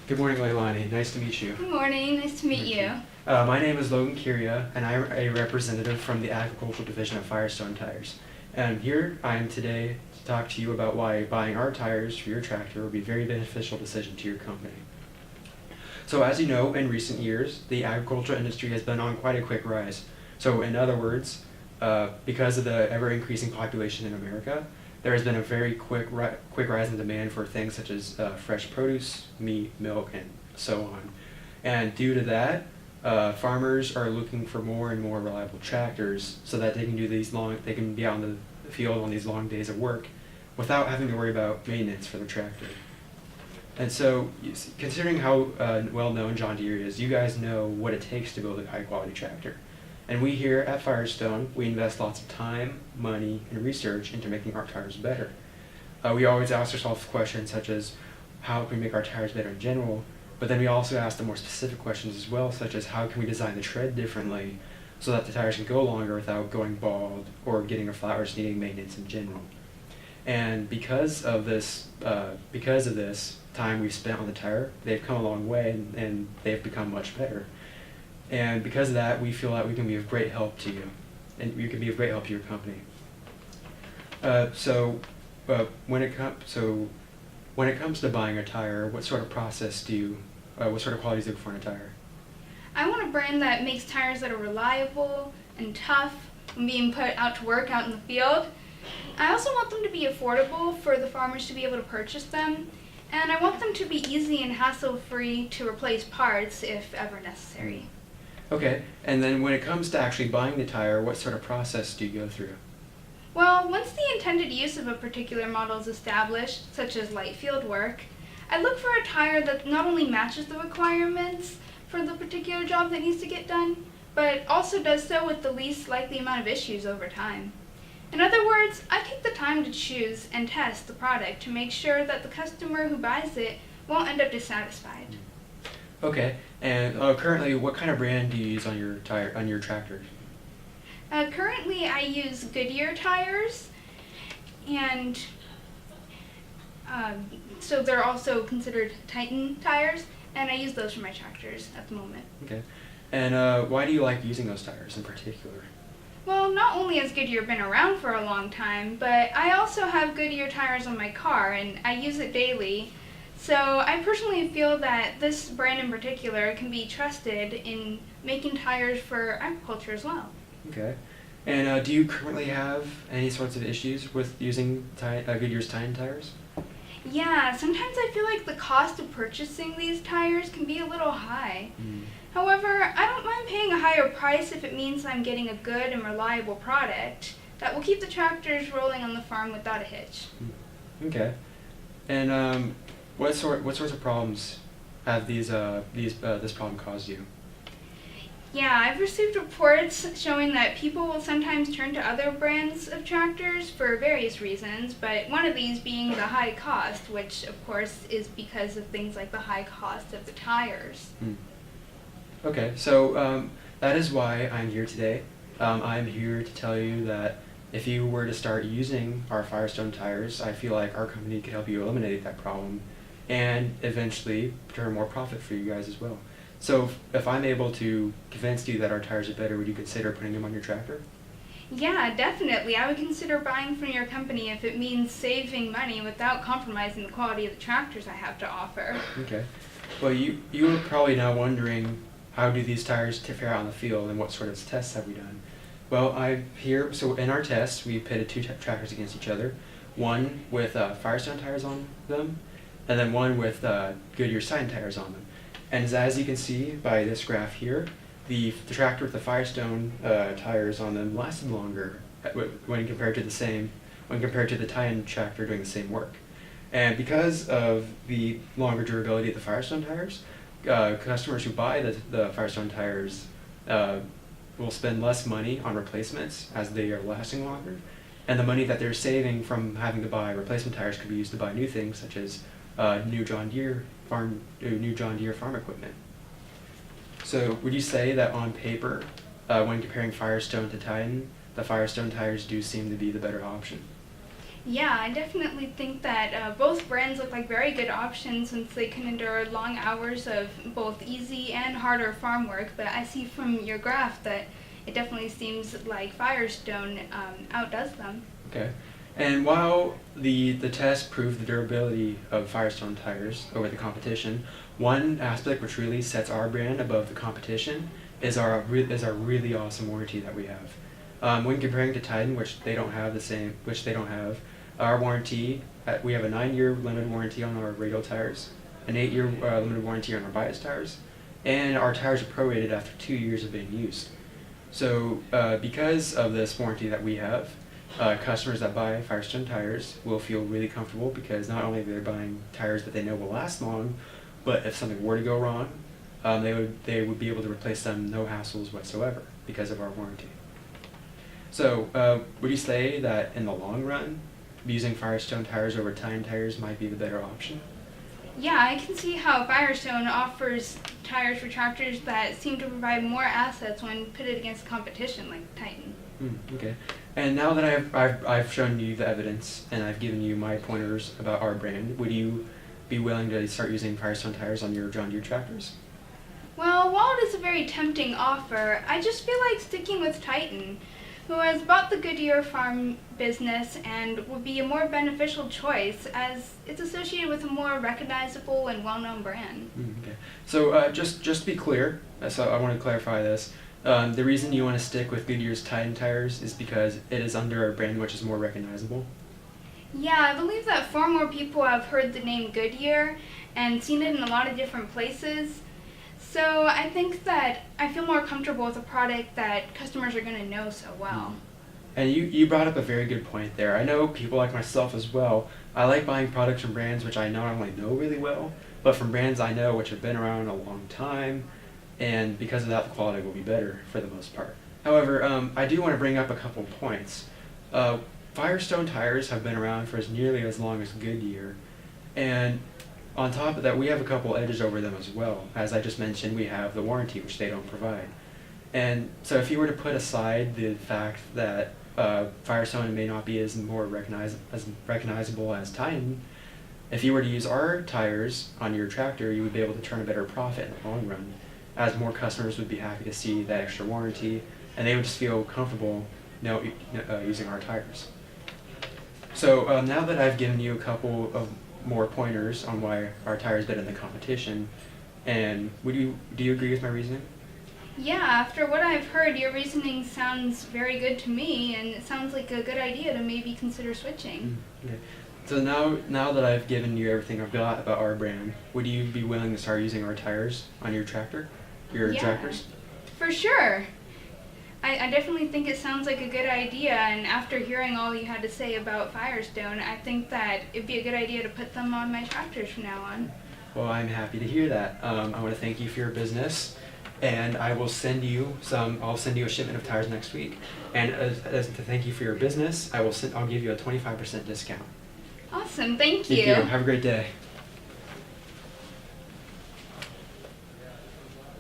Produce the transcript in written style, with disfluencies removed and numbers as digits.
Good morning, Leilani. Nice to meet you. Good morning. Nice to meet you. My name is Logan Curia, and I'm a representative from the Agricultural Division of Firestone Tires. And here I am today to talk to you about why buying our tires for your tractor would be a very beneficial decision to your company. So as you know, in recent years, the agricultural industry has been on quite a quick rise. So in other words, because of the ever-increasing population in America, there has been a very quick rise in demand for things such as fresh produce, meat, milk, and so on. And due to that, farmers are looking for more and more reliable tractors so that they can do they can be out in the field on these long days of work without having to worry about maintenance for the tractor. And so, considering how well known John Deere is, you guys know what it takes to build a high quality tractor. And we here at Firestone, we invest lots of time, money, and research into making our tires better. We always ask ourselves questions such as, how can we make our tires better in general? But then we also ask the more specific questions as well, such as how can we design the tread differently so that the tires can go longer without going bald or getting a flat or just needing maintenance in general. And because of this time we've spent on the tire, they've come a long way and they've become much better. And because of that, we feel that we can be of great help to you, and you can be of great help to your company. When it comes to buying a tire, what sort of what sort of qualities do you look for in a tire? I want a brand that makes tires that are reliable and tough when being put out to work out in the field. I also want them to be affordable for the farmers to be able to purchase them. And I want them to be easy and hassle-free to replace parts if ever necessary. Okay, and then when it comes to actually buying the tire, what sort of process do you go through? Well, once the intended use of a particular model is established, such as light field work, I look for a tire that not only matches the requirements for the particular job that needs to get done, but also does so with the least likely amount of issues over time. In other words, I take the time to choose and test the product to make sure that the customer who buys it won't end up dissatisfied. Okay, and currently, what kind of brand do you use on your tractors? Currently, I use Goodyear tires, and so they're also considered Titan tires, and I use those for my tractors at the moment. Okay, and why do you like using those tires in particular? Well, not only has Goodyear been around for a long time, but I also have Goodyear tires on my car, and I use it daily. So I personally feel that this brand in particular can be trusted in making tires for agriculture as well. Okay. And do you currently have any sorts of issues with using Goodyear's Titan tires? Yeah, sometimes I feel like the cost of purchasing these tires can be a little high. However, I don't mind paying a higher price if it means I'm getting a good and reliable product that will keep the tractors rolling on the farm without a hitch. Okay. And what sorts of problems have this problem caused you? Yeah, I've received reports showing that people will sometimes turn to other brands of tractors for various reasons, but one of these being the high cost, which of course is because of things like the high cost of the tires. Okay, so that is why I'm here today. I'm here to tell you that if you were to start using our Firestone tires, I feel like our company could help you eliminate that problem and eventually turn more profit for you guys as well. So if I'm able to convince you that our tires are better, would you consider putting them on your tractor? Yeah, definitely. I would consider buying from your company if it means saving money without compromising the quality of the tractors I have to offer. Okay. Well, you are probably now wondering, how do these tires fare out in the field and what sort of tests have we done? Well, so in our tests, we pitted two tractors against each other, one with Firestone tires on them, and then one with Goodyear Titan tires on them. And as you can see by this graph here, the tractor with the Firestone tires on them lasted longer when compared to the Titan tractor doing the same work. And because of the longer durability of the Firestone tires, customers who buy the Firestone tires will spend less money on replacements as they are lasting longer, and the money that they're saving from having to buy replacement tires could be used to buy new things such as new John Deere farm equipment. So would you say that on paper, when comparing Firestone to Titan, the Firestone tires do seem to be the better option? Yeah, I definitely think that both brands look like very good options since they can endure long hours of both easy and harder farm work. But I see from your graph that it definitely seems like Firestone outdoes them. Okay. And while the test proved the durability of Firestone tires over the competition, one aspect which really sets our brand above the competition is our really awesome warranty that we have. When comparing to Titan, which they don't have, our warranty, we have a 9-year limited warranty on our radial tires, an 8-year limited warranty on our bias tires, and our tires are prorated after 2 years of being used. So because of this warranty that we have, customers that buy Firestone tires will feel really comfortable because not only they're buying tires that they know will last long, but if something were to go wrong, they would be able to replace them no hassles whatsoever because of our warranty. So would you say that in the long run, using Firestone tires over Titan tires might be the better option? Yeah, I can see how Firestone offers tires for tractors that seem to provide more assets when pitted against competition like Titan. Okay. And now that I've shown you the evidence and I've given you my pointers about our brand, would you be willing to start using Firestone tires on your John Deere tractors? Well, while it is a very tempting offer, I just feel like sticking with Titan, who has bought the Goodyear farm business and would be a more beneficial choice as it's associated with a more recognizable and well-known brand. Okay. So just to be clear, so I want to clarify this. The reason you want to stick with Goodyear's Titan tires is because it is under a brand which is more recognizable? Yeah, I believe that far more people have heard the name Goodyear and seen it in a lot of different places. So I think that I feel more comfortable with a product that customers are going to know so well. And you brought up a very good point there. I know people like myself as well. I like buying products from brands which I not only know really well, but from brands I know which have been around a long time, and because of that, the quality will be better for the most part. However, I do want to bring up a couple points. Firestone tires have been around for nearly as long as Goodyear, and on top of that, we have a couple edges over them as well. As I just mentioned, we have the warranty, which they don't provide. And so if you were to put aside the fact that Firestone may not be as recognizable as Titan, if you were to use our tires on your tractor, you would be able to turn a better profit in the long run, as more customers would be happy to see that extra warranty, and they would just feel comfortable using our tires. So now that I've given you a couple of more pointers on why our tires better than the competition, and do you agree with my reasoning? Yeah, after what I've heard, your reasoning sounds very good to me, and it sounds like a good idea to maybe consider switching. Okay. So now that I've given you everything I've got about our brand, would you be willing to start using our tires on your tractors? For sure. I definitely think it sounds like a good idea, and after hearing all you had to say about Firestone, I think that it'd be a good idea to put them on my tractors from now on. Well, I'm happy to hear that. I want to thank you for your business, and I'll send you a shipment of tires next week. And as to thank you for your business, I'll give you a 25% discount. Awesome, thank you. Thank you. Have a great day.